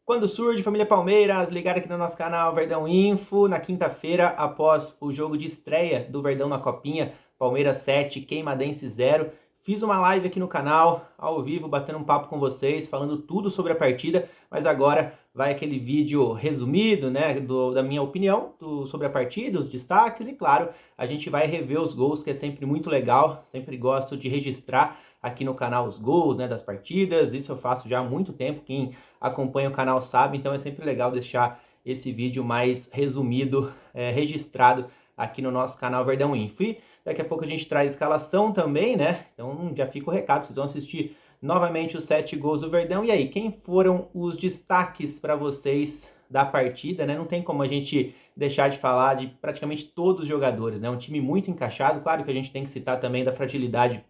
Quando surge, família Palmeiras, ligado aqui no nosso canal Verdão Info, na quinta-feira, após o jogo de estreia do Verdão na Copinha, Palmeiras 7, Queimadense 0. Fiz uma live aqui no canal, ao vivo, batendo um papo com vocês, falando tudo sobre a partida, mas agora vai aquele vídeo resumido, né, da minha opinião sobre a partida, os destaques, e claro, a gente vai rever os gols, que é sempre muito legal, sempre gosto de registrar aqui no canal os gols, né, das partidas, isso eu faço já há muito tempo, quem acompanha o canal sabe, então é sempre legal deixar esse vídeo mais resumido, registrado aqui no nosso canal Verdão Info. E daqui a pouco a gente traz escalação também, né? Então já fica o recado, vocês vão assistir novamente os 7 gols do Verdão. E aí, quem foram os destaques para vocês da partida, né? Não tem como a gente deixar de falar de praticamente todos os jogadores, né? Um time muito encaixado, claro que a gente tem que citar também da fragilidade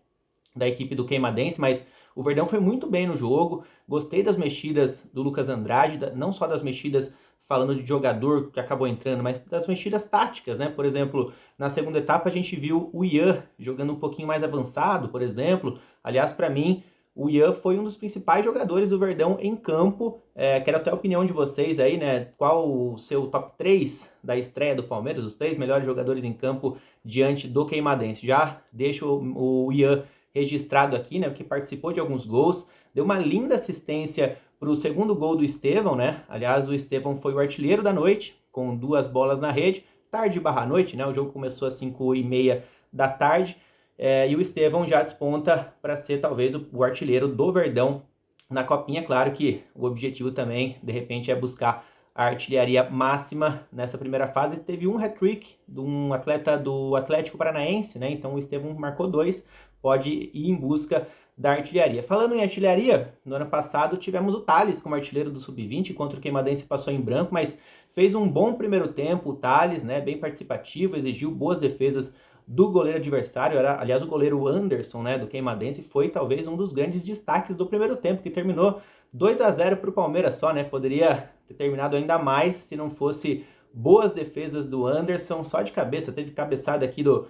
da equipe do Queimadense, mas o Verdão foi muito bem no jogo, gostei das mexidas do Lucas Andrade, não só das mexidas falando de jogador que acabou entrando, mas das mexidas táticas, né? Por exemplo, na segunda etapa a gente viu o Ian jogando um pouquinho mais avançado, por exemplo. Aliás, para mim, o Ian foi um dos principais jogadores do Verdão em campo. Quero até a opinião de vocês aí, né? Qual o seu top 3 da estreia do Palmeiras, os 3 melhores jogadores em campo diante do Queimadense? Já deixo o Ian registrado aqui, né, porque participou de alguns gols, deu uma linda assistência para o segundo gol do Estevão, né? Aliás, o Estevão foi o artilheiro da noite, com 2 bolas na rede, tarde/noite, né? O jogo começou às 5h30 da tarde, e o Estevão já desponta para ser talvez o artilheiro do Verdão na Copinha. Claro que o objetivo também, de repente, é buscar a artilharia máxima nessa primeira fase. Teve um hat-trick de um atleta do Atlético Paranaense, né? Então o Estevão marcou 2, pode ir em busca da artilharia. Falando em artilharia, no ano passado tivemos o Thales como artilheiro do Sub-20, contra o Queimadense passou em branco, mas fez um bom primeiro tempo o Thales, né, bem participativo, exigiu boas defesas do goleiro adversário. Aliás, o goleiro Anderson, né, do Queimadense, foi talvez um dos grandes destaques do primeiro tempo, que terminou 2-0 para o Palmeiras só, né? Poderia ter terminado ainda mais se não fosse boas defesas do Anderson, só de cabeça, teve cabeçada aqui do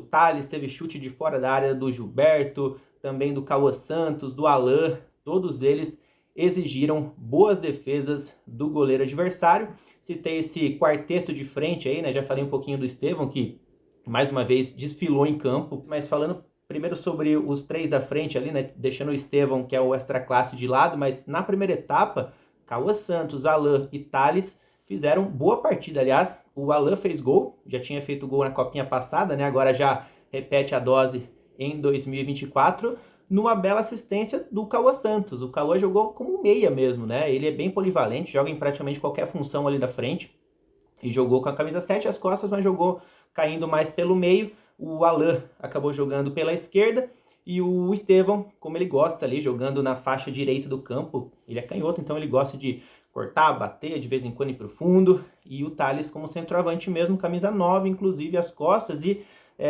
Thales, teve chute de fora da área do Gilberto, também do Cauã Santos, do Alan, todos eles exigiram boas defesas do goleiro adversário. Citei esse quarteto de frente aí, né? Já falei um pouquinho do Estevão, que mais uma vez desfilou em campo, mas falando primeiro sobre os 3 da frente ali, né? Deixando o Estevão, que é o extra classe, de lado, mas na primeira etapa, Cauã Santos, Alan e Thales fizeram boa partida. Aliás, o Alan fez gol, já tinha feito gol na Copinha passada, né? Agora já repete a dose em 2024, numa bela assistência do Cauã Santos. O Cauã jogou como meia mesmo, né? Ele é bem polivalente, joga em praticamente qualquer função ali da frente, e jogou com a camisa 7 às costas, mas jogou caindo mais pelo meio. O Alan acabou jogando pela esquerda, e o Estevão, como ele gosta ali, jogando na faixa direita do campo, ele é canhoto, então ele gosta de cortar, bater, de vez em quando ir pro fundo, e o Thales como centroavante mesmo, camisa 9, inclusive as costas. E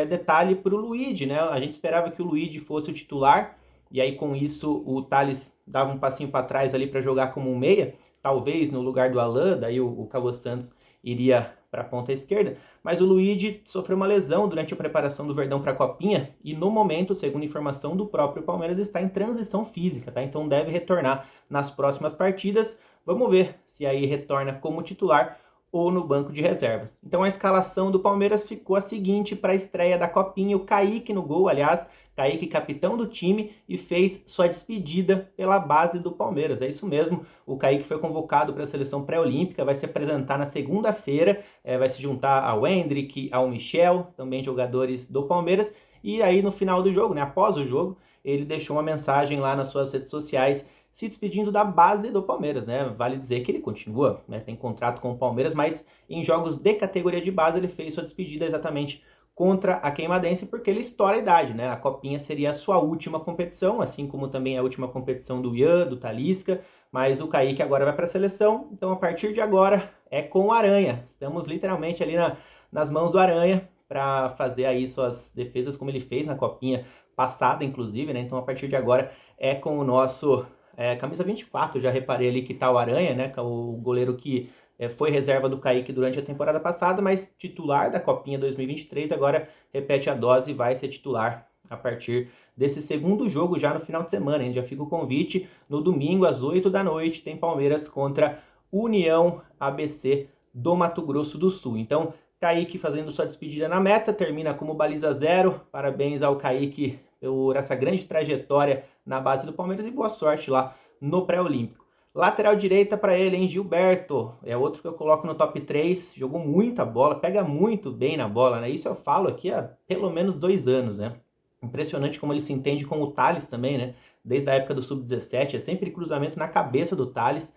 detalhe para o Luigi, né? A gente esperava que o Luigi fosse o titular, e aí com isso o Thales dava um passinho para trás ali para jogar como um meia, talvez no lugar do Alan, daí o Cauã Santos iria para a ponta esquerda, mas o Luigi sofreu uma lesão durante a preparação do Verdão para a Copinha, e no momento, segundo informação do próprio Palmeiras, está em transição física, tá? Então deve retornar nas próximas partidas. Vamos ver se aí retorna como titular ou no banco de reservas. Então a escalação do Palmeiras ficou a seguinte para a estreia da Copinha: o Kaique no gol, aliás, Kaique capitão do time, e fez sua despedida pela base do Palmeiras. É isso mesmo, o Kaique foi convocado para a seleção pré-olímpica, vai se apresentar na segunda-feira, vai se juntar ao Hendrick, ao Michel, também jogadores do Palmeiras, e aí no final do jogo, né, após o jogo, ele deixou uma mensagem lá nas suas redes sociais se despedindo da base do Palmeiras, né? Vale dizer que ele continua, né, tem contrato com o Palmeiras, mas em jogos de categoria de base ele fez sua despedida exatamente contra a Queimadense, porque ele estoura a idade, né? A Copinha seria a sua última competição, assim como também a última competição do Ian, do Talisca, mas o Kaique agora vai para a seleção, então a partir de agora é com o Aranha. Estamos literalmente ali nas mãos do Aranha para fazer aí suas defesas como ele fez na Copinha passada, inclusive, né? Então a partir de agora é com o nosso camisa 24, já reparei ali que tá o Aranha, né? Que é o goleiro que foi reserva do Kaique durante a temporada passada, mas titular da Copinha 2023, agora repete a dose e vai ser titular a partir desse segundo jogo já no final de semana, hein? Já fica o convite, no domingo às 8 da noite tem Palmeiras contra União ABC do Mato Grosso do Sul. Então, Kaique fazendo sua despedida na meta, termina como baliza 0. Parabéns ao Kaique por essa grande trajetória na base do Palmeiras e boa sorte lá no pré-olímpico. Lateral direita para ele, hein? Gilberto, é outro que eu coloco no top 3, jogou muita bola, pega muito bem na bola, né? Isso eu falo aqui há pelo menos 2 anos, né? Impressionante como ele se entende com o Thales também, né? Desde a época do Sub-17, é sempre cruzamento na cabeça do Thales.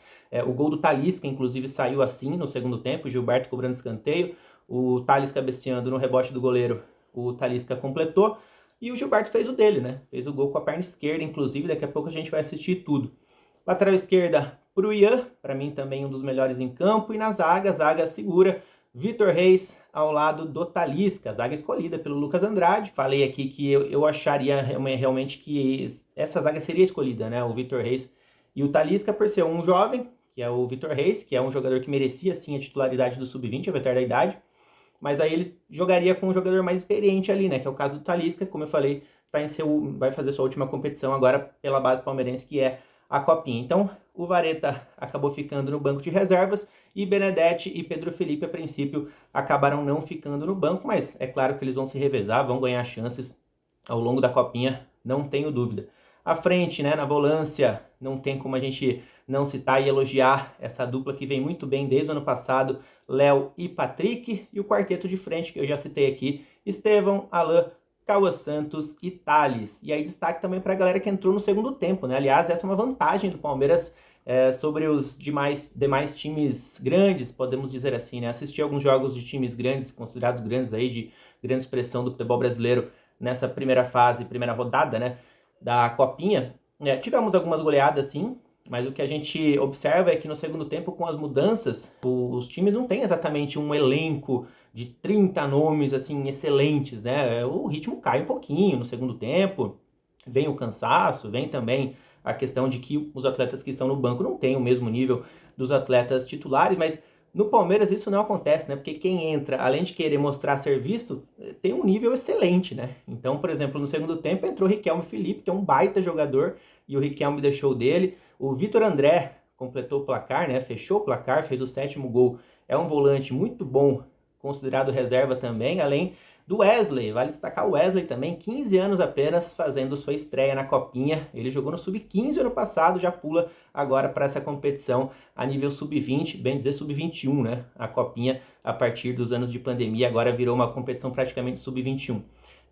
O gol do Talisca, inclusive, saiu assim no segundo tempo, o Gilberto cobrando escanteio, o Thales cabeceando no rebote do goleiro, o Talisca completou, e o Gilberto fez o dele, né? Fez o gol com a perna esquerda, inclusive, daqui a pouco a gente vai assistir tudo. Lateral esquerda para o Ian, para mim também um dos melhores em campo, e na zaga segura, Vitor Reis ao lado do Talisca, zaga escolhida pelo Lucas Andrade. Falei aqui que eu acharia realmente que essa zaga seria escolhida, né? O Vitor Reis e o Talisca, por ser um jovem, que é o Vitor Reis, que é um jogador que merecia sim a titularidade do Sub-20, apesar da idade, mas aí ele jogaria com um jogador mais experiente ali, né? Que é o caso do Talisca, como eu falei, vai fazer sua última competição agora pela base palmeirense, que é a Copinha. Então, o Vareta acabou ficando no banco de reservas e Benedetti e Pedro Felipe, a princípio, acabaram não ficando no banco, mas é claro que eles vão se revezar, vão ganhar chances ao longo da Copinha, não tenho dúvida. À frente, né, na volância, não tem como a gente não citar e elogiar essa dupla que vem muito bem desde o ano passado, Léo e Patrick, e o quarteto de frente que eu já citei aqui, Estevão, Alain, Cauã Santos e Thales. E aí destaque também para a galera que entrou no segundo tempo, né? Aliás, essa é uma vantagem do Palmeiras sobre os demais times grandes, podemos dizer assim, né? Assisti alguns jogos de times grandes, considerados grandes aí, de grande expressão do futebol brasileiro nessa primeira rodada, né? Da Copinha. Tivemos algumas goleadas, sim, mas o que a gente observa é que no segundo tempo, com as mudanças, os times não têm exatamente um elenco de 30 nomes assim excelentes, né? O ritmo cai um pouquinho no segundo tempo, vem o cansaço, vem também a questão de que os atletas que estão no banco não têm o mesmo nível dos atletas titulares, mas no Palmeiras isso não acontece, né? Porque quem entra, além de querer mostrar serviço, tem um nível excelente, né? Então, por exemplo, no segundo tempo entrou o Riquelme Felipe, que é um baita jogador, e o Riquelme deixou dele. O Vitor André completou o placar, né? Fechou o placar, fez o 7º gol. É um volante muito bom, considerado reserva também, além do Wesley. Vale destacar o Wesley também, 15 anos apenas, fazendo sua estreia na Copinha. Ele jogou no Sub-15 ano passado, já pula agora para essa competição a nível Sub-20, bem dizer Sub-21, né? A Copinha, a partir dos anos de pandemia, agora virou uma competição praticamente Sub-21.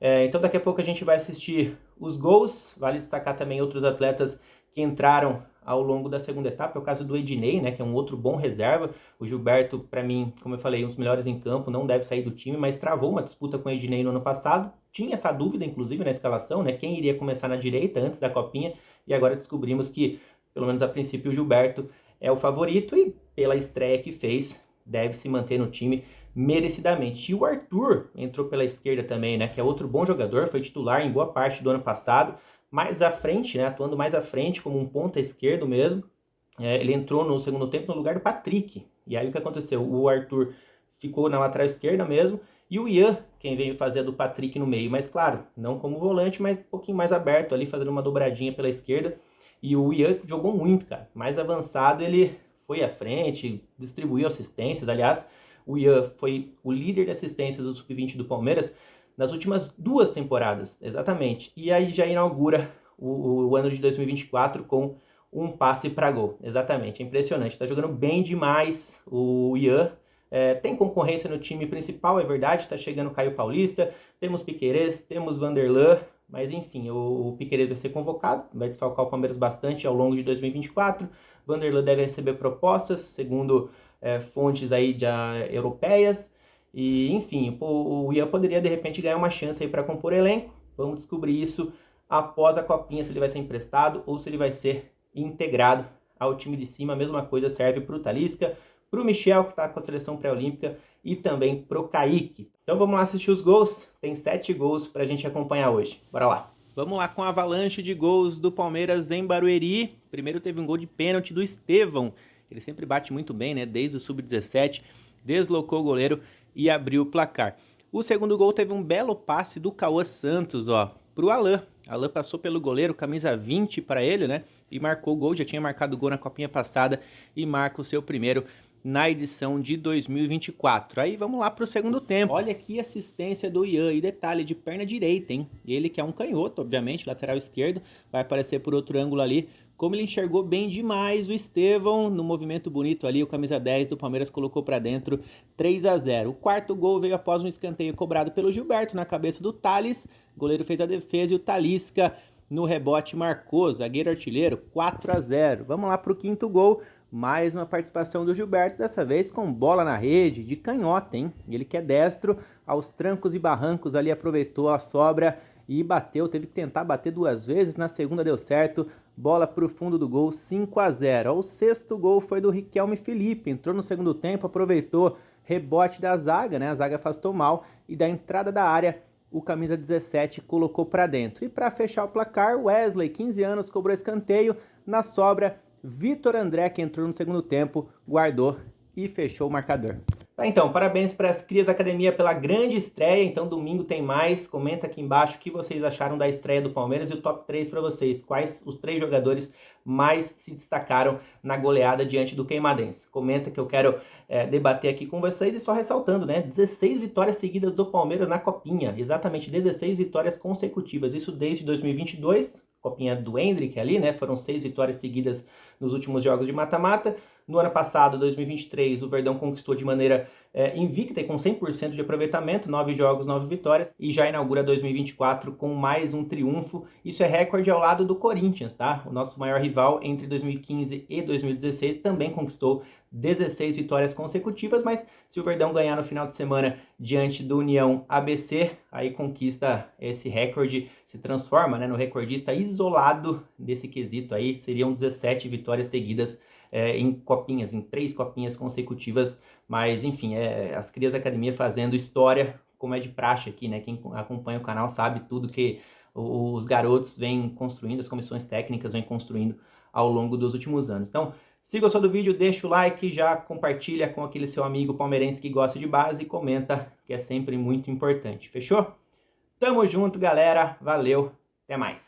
Então daqui a pouco a gente vai assistir os gols. Vale destacar também outros atletas que entraram ao longo da segunda etapa, é o caso do Ednei, né, que é um outro bom reserva. O Gilberto, para mim, como eu falei, um dos melhores em campo, não deve sair do time, mas travou uma disputa com o Ednei no ano passado. Tinha essa dúvida, inclusive, na escalação, né, quem iria começar na direita antes da Copinha, e agora descobrimos que, pelo menos a princípio, o Gilberto é o favorito e, pela estreia que fez, deve se manter no time merecidamente. E o Arthur entrou pela esquerda também, né, que é outro bom jogador, foi titular em boa parte do ano passado, mais à frente, né, atuando mais à frente, como um ponta esquerdo mesmo. Ele entrou no segundo tempo no lugar do Patrick. E aí o que aconteceu? O Arthur ficou na lateral esquerda mesmo, e o Ian, quem veio fazer a do Patrick no meio. Mas claro, não como volante, mas um pouquinho mais aberto ali, fazendo uma dobradinha pela esquerda. E o Ian jogou muito, cara. Mais avançado, ele foi à frente, distribuiu assistências. Aliás, o Ian foi o líder de assistências do Sub-20 do Palmeiras nas últimas 2 temporadas, exatamente. E aí já inaugura o ano de 2024 com um passe para gol, exatamente. É impressionante, está jogando bem demais o Ian. Tem concorrência no time principal, é verdade, está chegando o Caio Paulista, temos Piquerez, temos Vanderlan, mas enfim, o Piquerez vai ser convocado, vai desfalcar o Palmeiras bastante ao longo de 2024. Vanderlan deve receber propostas, segundo fontes aí europeias. E, enfim, o Ian poderia, de repente, ganhar uma chance aí para compor elenco. Vamos descobrir isso após a Copinha, se ele vai ser emprestado ou se ele vai ser integrado ao time de cima. A mesma coisa serve para o Talisca, para o Michel, que está com a seleção pré-olímpica, e também para o Kaique. Então vamos lá assistir os gols. Tem 7 gols para a gente acompanhar hoje. Bora lá. Vamos lá com a avalanche de gols do Palmeiras em Barueri. Primeiro teve um gol de pênalti do Estevão. Ele sempre bate muito bem, né? Desde o Sub-17. Deslocou o goleiro e abriu o placar. O segundo gol teve um belo passe do Cauã Santos, ó, para o Alan. Alan passou pelo goleiro, camisa 20 para ele, né? E marcou o gol, já tinha marcado gol na copinha passada e marca o seu primeiro na edição de 2024. Aí vamos lá para o segundo tempo. Olha que assistência do Ian, e detalhe, de perna direita, hein? Ele que é um canhoto, obviamente, lateral esquerdo, vai aparecer por outro ângulo ali. Como ele enxergou bem demais o Estevão, no movimento bonito ali, o camisa 10 do Palmeiras colocou para dentro, 3-0. O quarto gol veio após um escanteio cobrado pelo Gilberto na cabeça do Thales. O goleiro fez a defesa e o Talisca no rebote marcou, zagueiro artilheiro, 4-0. Vamos lá para o quinto gol. Mais uma participação do Gilberto, dessa vez com bola na rede, de canhota, hein? Ele que é destro, aos trancos e barrancos ali aproveitou a sobra e bateu, teve que tentar bater 2 vezes, na segunda deu certo, bola para o fundo do gol, 5-0. O sexto gol foi do Riquelme Felipe, entrou no segundo tempo, aproveitou rebote da zaga, né? A zaga afastou mal e da entrada da área, o camisa 17 colocou para dentro. E para fechar o placar, Wesley, 15 anos, cobrou escanteio, na sobra, Vitor André, que entrou no segundo tempo, guardou e fechou o marcador. Tá, então, parabéns para as crias da academia pela grande estreia. Então, domingo tem mais. Comenta aqui embaixo o que vocês acharam da estreia do Palmeiras e o top 3 para vocês. Quais os 3 jogadores mais se destacaram na goleada diante do Queimadense? Comenta que eu quero debater aqui com vocês. E só ressaltando, né? 16 vitórias seguidas do Palmeiras na Copinha. Exatamente, 16 vitórias consecutivas. Isso desde 2022. Copinha do Hendrick ali, né? Foram 6 vitórias seguidas nos últimos jogos de mata-mata. No ano passado, 2023, o Verdão conquistou de maneira invicta e com 100% de aproveitamento, 9 jogos, 9 vitórias, e já inaugura 2024 com mais um triunfo. Isso é recorde ao lado do Corinthians, tá? O nosso maior rival entre 2015 e 2016 também conquistou 16 vitórias consecutivas, mas se o Verdão ganhar no final de semana diante do União ABC, aí conquista esse recorde, se transforma, né, no recordista isolado desse quesito aí, seriam 17 vitórias seguidas em copinhas, em 3 copinhas consecutivas, mas enfim, as crias da academia fazendo história, como é de praxe aqui, né? Quem acompanha o canal sabe tudo que os garotos vêm construindo, as comissões técnicas vêm construindo ao longo dos últimos anos. Então, se gostou do vídeo, deixa o like, já compartilha com aquele seu amigo palmeirense que gosta de base e comenta, que é sempre muito importante. Fechou? Tamo junto, galera. Valeu. Até mais.